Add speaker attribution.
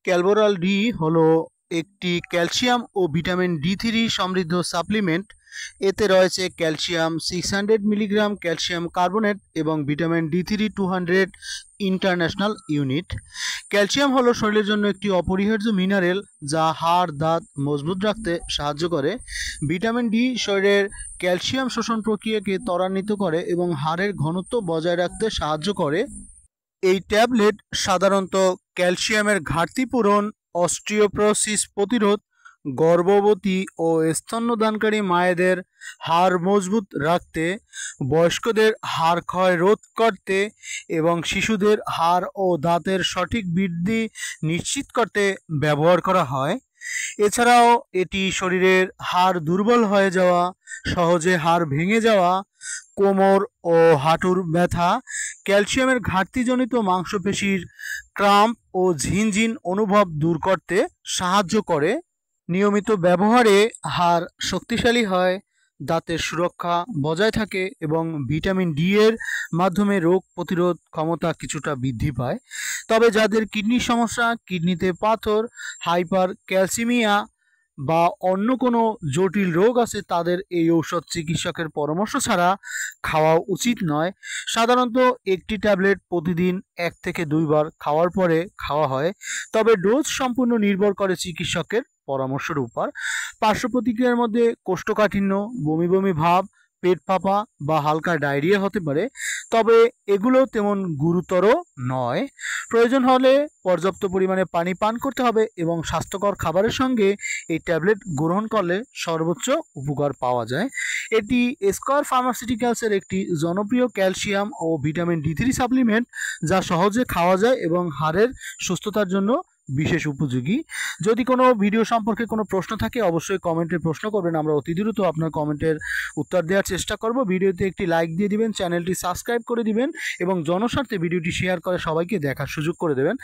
Speaker 1: Calboral D হলো একটি calcium ও vitamin D3 সমৃদ্ধ সাপ্লিমেন্ট। এতে রয়েছে ক্যালসিয়াম 600 মিলিগ্রাম, ক্যালসিয়াম কার্বনেট এবং vitamin D3 200 international unit. Calcium হলো শরীরের জন্য একটি অপরিহার্য মিনারেল যা হাড় দাঁত মজবুত রাখতে সাহায্য করে। ভিটামিন ডি শরীরের ক্যালসিয়াম শোষণ প্রক্রিয়াকে ত্বরান্বিত করে এবং হাড়ের ঘনত্ব বজায় রাখতে সাহায্য করে। এই ট্যাবলেট সাধারণত ক্যালসিয়ামের ঘাটতি পূরণ, অস্টিওপোরোসিস প্রতিরোধ, গর্ভবতী ও স্তন্যদানকারী মায়েদের হাড় মজবুত রাখতে, বয়স্কদের হাড় ক্ষয় রোধ করতে এবং শিশুদের হাড় ও দাঁতের সঠিক বৃদ্ধি নিশ্চিত করতে ব্যবহার করা হয়। এছাড়াও এটি শরীরের হাড় দুর্বল হয়ে যাওয়া, সহজে হাড় ভেঙে যাওয়া, কোমর ও হাঁটুর ব্যথা, ক্যালসিয়ামের ঘাটতিজনিত মাংসপেশির ক্রাম্প ও ঝিনঝিন অনুভব দূর করতে সাহায্য করে। নিয়মিত ব্যবহারে হাড় শক্তিশালী হয়, দাঁতের সুরক্ষা বজায় থাকে এবং ভিটামিন ডি এর মাধ্যমে রোগ প্রতিরোধ ক্ষমতা কিছুটা বৃদ্ধি পায়। তবে যাদের কিডনির সমস্যা, কিডনিতে পাথর, হাইপার ক্যালসিমিয়া বা অন্য কোনো জটিল রোগ আছে তাদের এই ঔষধ চিকিৎসকের পরামর্শ ছাড়া খাওয়া উচিত নয়। সাধারণত একটি ট্যাবলেট প্রতিদিন 1 থেকে 2 বার খাওয়ার পরে খাওয়া হয়, তবে ডোজ সম্পূর্ণ নির্ভর করে চিকিৎসকের পরামর্শের উপর। পার্শ্ব প্রতিক্রিয়ার মধ্যে কোষ্ঠকাঠিন্য, বমি বমি ভাব, পেট ফাঁপা বা হালকা ডায়রিয়া হতে পারে, তবে এগুলো তেমন গুরুতর নয়। প্রয়োজন হলে পর্যাপ্ত পরিমাণে পানি পান করতে হবে এবং স্বাস্থ্যকর খাবারের সঙ্গে এই ট্যাবলেট গ্রহণ করলে সর্বোচ্চ উপকার পাওয়া যায়। এটি স্কয়ার ফার্মাসিউটিক্যালসের একটি জনপ্রিয় ক্যালসিয়াম ও ভিটামিন ডি3 সাপ্লিমেন্ট যা সহজে খাওয়া যায় এবং হাড়ের সুস্থতার জন্য বিশেষ উপযোগী। যদি কোনো ভিডিও সম্পর্কে কোনো প্রশ্ন থাকে অবশ্যই কমেন্টে প্রশ্ন করবেন, আমরা অতি দ্রুত আপনার কমেন্টের উত্তর দেওয়ার চেষ্টা করব। ভিডিওতে একটি লাইক দিয়ে দিবেন, চ্যানেলটি সাবস্ক্রাইব করে দিবেন এবং জনস্বার্থে ভিডিওটি শেয়ার করে সবাইকে দেখার সুযোগ করে দেবেন।